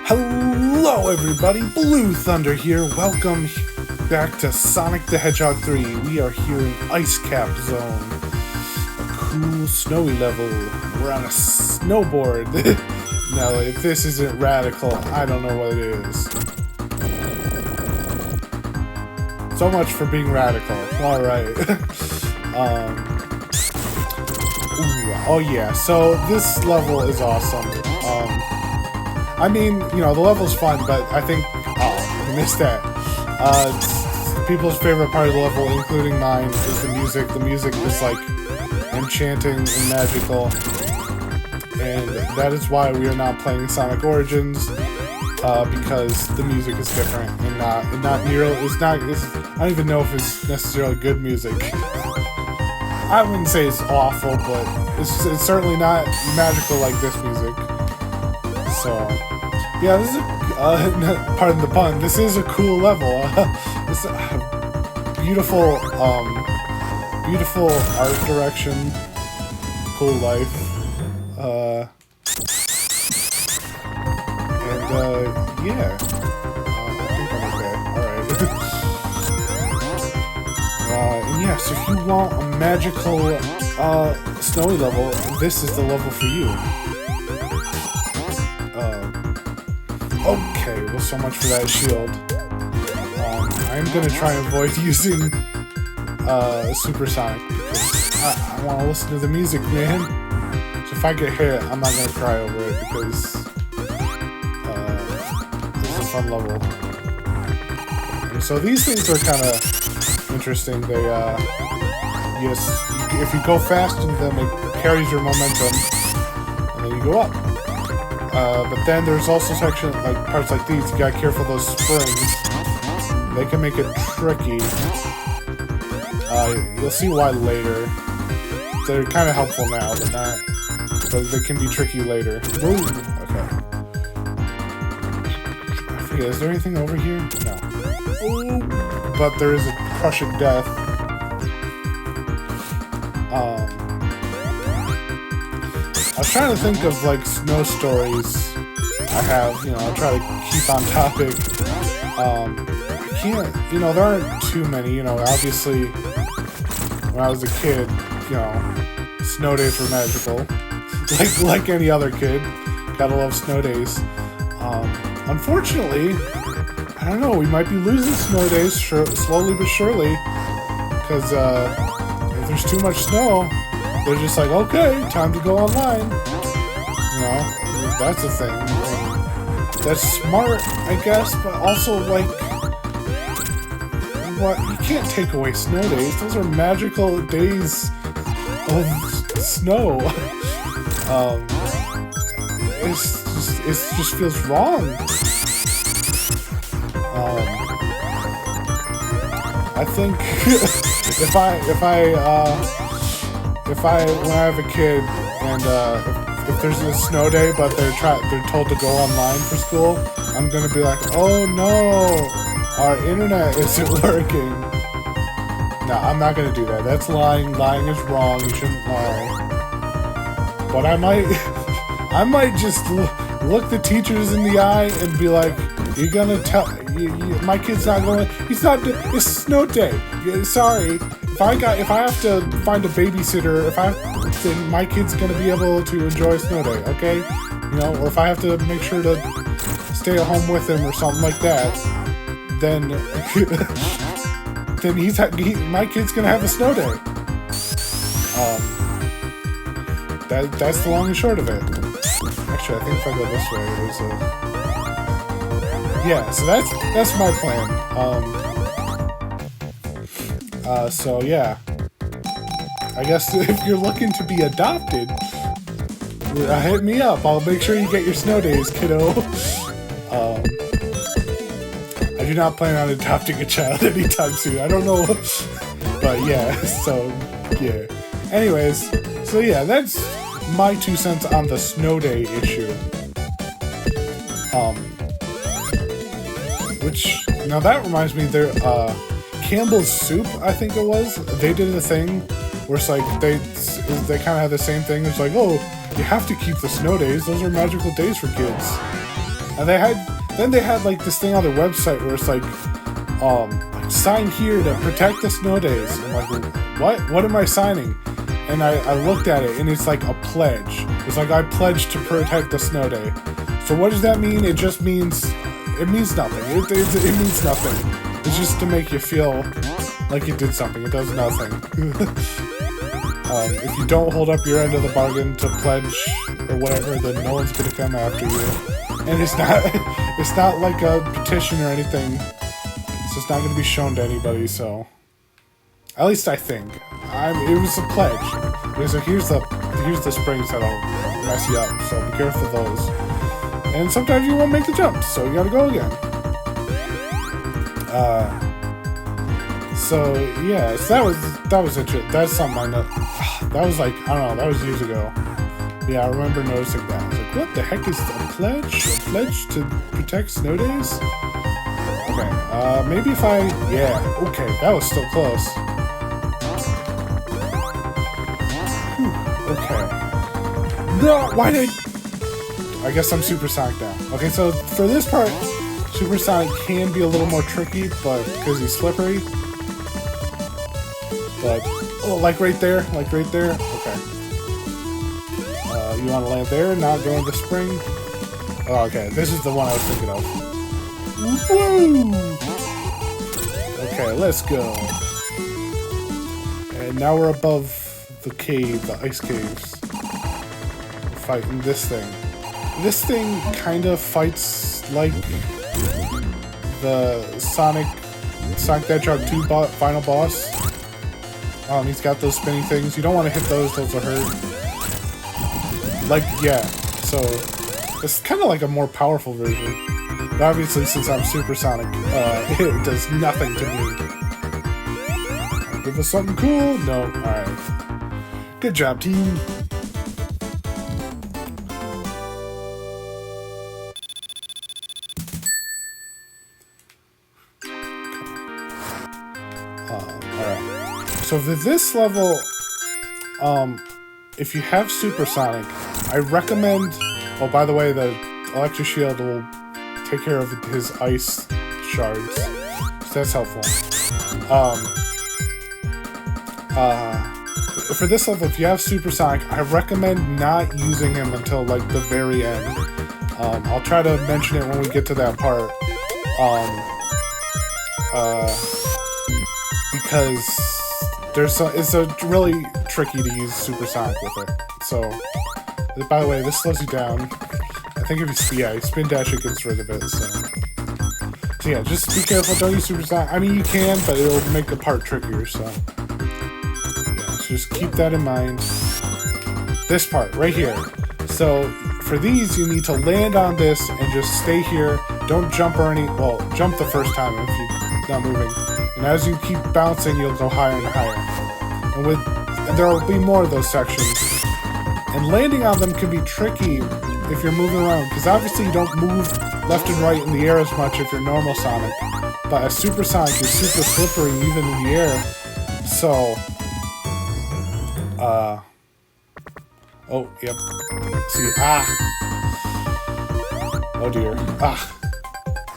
Hello everybody, Blue Thunder here. Welcome back to Sonic the Hedgehog 3. We are here in Ice Cap Zone. A cool snowy level. We're on a snowboard. Now, if this isn't radical, I don't know what it is. So much for being radical. Alright. Oh yeah, so this level is awesome. I mean, you know, the level's fun, but I think... Oh, I missed that. People's favorite part of the level, including mine, is the music. The music is, like, enchanting and magical. And that is why we are not playing Sonic Origins, because the music is different and not nearly... I don't even know if it's necessarily good music. I wouldn't say it's awful, but it's certainly not magical like this music. So, yeah, this is pardon the pun, this is a cool level. It's a beautiful art direction, cool life, yeah, I think I'm okay, alright. And yeah, so if you want a magical, snowy level, this is the level for you. Okay, well, so much for that shield. I'm gonna try and avoid using Supersonic because I want to listen to the music, man. So if I get hit, I'm not gonna cry over it because it's a fun level. And so these things are kind of interesting. They, yes, if you go fast into them, it carries your momentum, and then you go up. But then there's also parts like these. You gotta careful those springs. They can make it tricky. You'll see why later. They're kind of helpful now, but not. But they can be tricky later. Ooh, okay. I forget. Is there anything over here? No. Ooh, but there is a crushing death. I was trying to think of, like, snow stories I have, you know, I try to keep on topic. I can't, you know, there aren't too many, you know, obviously, when I was a kid, you know, snow days were magical. Like any other kid, gotta love snow days. Unfortunately, I don't know, we might be losing snow days slowly but surely, because, if there's too much snow, they're just like, okay, time to go online. You know, that's a thing. And that's smart, I guess, but also, like, what? You can't take away snow days. Those are magical days of snow. It just feels wrong. I think when I have a kid and if there's a snow day but they're told to go online for school, I'm gonna be like, oh no, our internet isn't working. No, I'm not gonna do that. That's lying. Lying is wrong. You shouldn't lie. But I might just look the teachers in the eye and be like, you're gonna tell my kid's not going. It's snow day. Sorry. If I have to find a babysitter, then my kid's gonna be able to enjoy a snow day, okay? You know, or if I have to make sure to stay at home with him or something like that, then my kid's gonna have a snow day. That's the long and short of it. Actually, I think if I go this way, there's a... Yeah, so that's my plan. So yeah, I guess if you're looking to be adopted, hit me up. I'll make sure you get your snow days, kiddo. I do not plan on adopting a child anytime soon. I don't know, but yeah. So yeah. Anyways, so yeah, that's my 2 cents on the snow day issue. Which now that reminds me, there. Campbell's Soup, I think it was, they did a thing where it's like, they kind of had the same thing. It's like, oh, you have to keep the snow days. Those are magical days for kids. And then they had like this thing on their website where it's like sign here to protect the snow days. I'm like, what am I signing? And I looked at it, and it's like a pledge. It's like, I pledge to protect the snow day. So what does that mean? It just means, it means nothing. It means nothing. It's just to make you feel like you did something. It does nothing. If you don't hold up your end of the bargain to pledge or whatever, then no one's gonna come after you. And it's not like a petition or anything. It's just not gonna be shown to anybody, so. At least I think. It was a pledge. It was like, here's the springs that'll mess you up, so be careful of those. And sometimes you won't make the jump, so you gotta go again. So yeah, so that was interesting. That's something I know. That was like, I don't know, that was years ago. Yeah, I remember noticing that. I was like, what the heck is a pledge? A pledge to protect snow days? Okay, maybe if yeah, okay, that was still close. Okay. No, why did I guess I'm supersonic now. Okay, so for this part, supersonic can be a little more tricky, but because he's slippery. But oh, like right there. Okay. You want to land there, not go into the spring. Oh, okay, this is the one I was thinking of. Woo! Okay, let's go. And now we're above the cave, the ice caves. We're fighting this thing. This thing kind of fights like the Sonic the Hedgehog 2 final boss. He's got those spinning things. You don't want to hit those will hurt. Like, yeah, so it's kind of like a more powerful version. But obviously, since I'm supersonic, it does nothing to me. Give us something cool? No, alright. Good job, team. Alright. So for this level, if you have supersonic, I recommend... Oh, by the way, the electric shield will take care of his ice shards. So that's helpful. For this level, if you have supersonic, I recommend not using him until, like, the very end. I'll try to mention it when we get to that part. Because it's really tricky to use supersonic with it. So, by the way, this slows you down. I think if you spin dash, it gets rid of it. So yeah, just be careful. Don't use supersonic. I mean, you can, but it'll make the part trickier. So yeah, so just keep that in mind. This part right here. So for these, you need to land on this and just stay here. Don't jump or jump the first time if you're not moving. And as you keep bouncing, you'll go higher and higher. And there will be more of those sections. And landing on them can be tricky if you're moving around, because obviously you don't move left and right in the air as much if you're normal Sonic. But as Supersonic, you're super slippery even in the air. So, oh, yep. See, oh dear.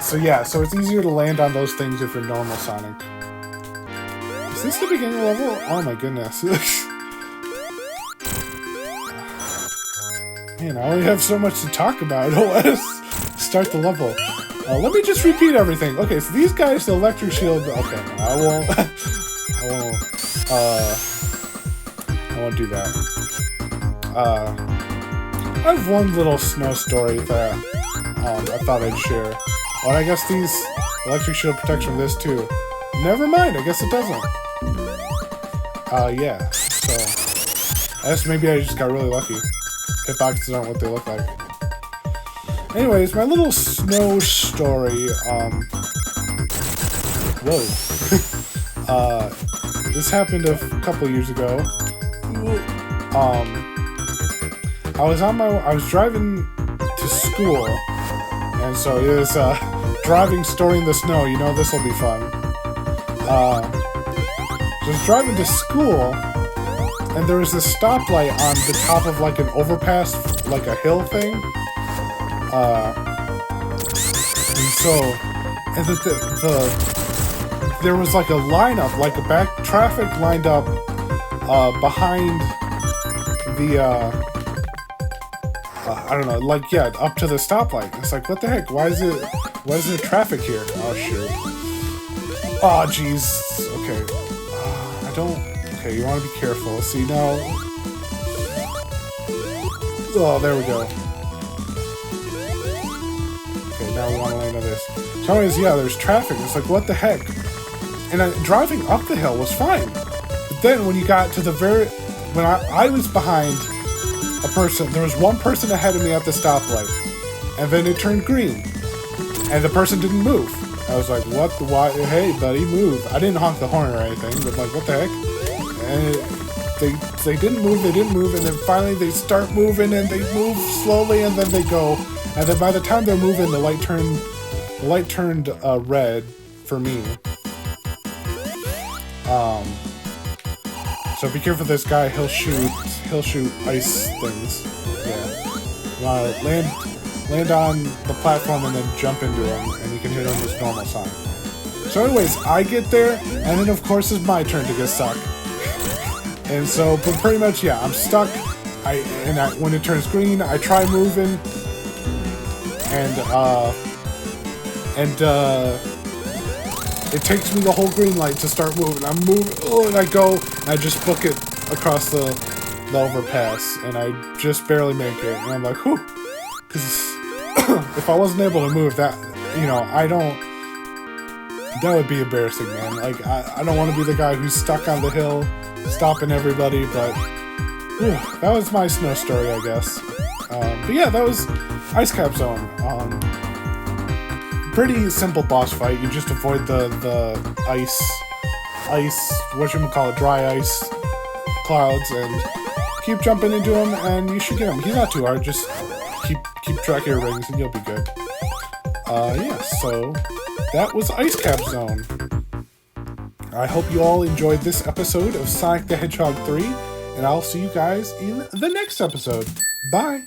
So yeah, so it's easier to land on those things if you're normal Sonic. Is this the beginning level? Oh my goodness. Man, I only have so much to talk about. Let's start the level. Let me just repeat everything. Okay, so these guys, the electric shield. Okay, I won't do that. I have one little snow story that I thought I'd share. Oh, and I guess these electric shield protects from this too. Never mind, I guess it doesn't. Yeah, so I guess maybe I just got really lucky. Hitboxes aren't what they look like. Anyways, my little snow story, whoa. This happened a couple years ago. I was driving to school, and so it was driving story in the snow. You know, this will be fun. So I was driving to school, and there was this stoplight on the top of like an overpass, like a hill thing. And so, and there was like a lineup, like a back traffic lined up behind the I don't know, like, yeah, up to the stoplight. It's like, what the heck? Why is there traffic here? Oh shoot. Oh jeez. Okay. I don't. Okay, you want to be careful. See now. Oh, there we go. Okay, now we want to land on this. So anyways, yeah, there's traffic. It's like, what the heck? And driving up the hill was fine. But then when you got to the when I was behind a person, there was one person ahead of me at the stoplight, and then it turned green, and the person didn't move. I was like, what the why? Hey buddy, move. I didn't honk the horn or anything, but like, what the heck? And they didn't move, and then finally they start moving, and they move slowly, and then they go, and then by the time they're moving, the light turned red for me. So be careful of this guy, he'll shoot ice things. Yeah. You wanna land on the platform and then jump into him, and you can hit him with normal sign. So anyways, I get there, and then of course it's my turn to get stuck. And so, but pretty much, yeah, I'm stuck. When it turns green, I try moving, and it takes me the whole green light to start moving. I'm moving, and I go, and I just book it across the overpass, and I just barely make it. And I'm like, whew, because if I wasn't able to move, that would be embarrassing, man. Like, I don't want to be the guy who's stuck on the hill, stopping everybody, but whew, that was my snow story, I guess. But yeah, that was Ice Cap Zone. Pretty simple boss fight. You just avoid the ice, dry ice clouds, and keep jumping into him, and you should get him. He's not too hard. Just keep track of your rings, and you'll be good. Yeah. So that was Ice Cap Zone. I hope you all enjoyed this episode of Sonic the Hedgehog 3, and I'll see you guys in the next episode. Bye!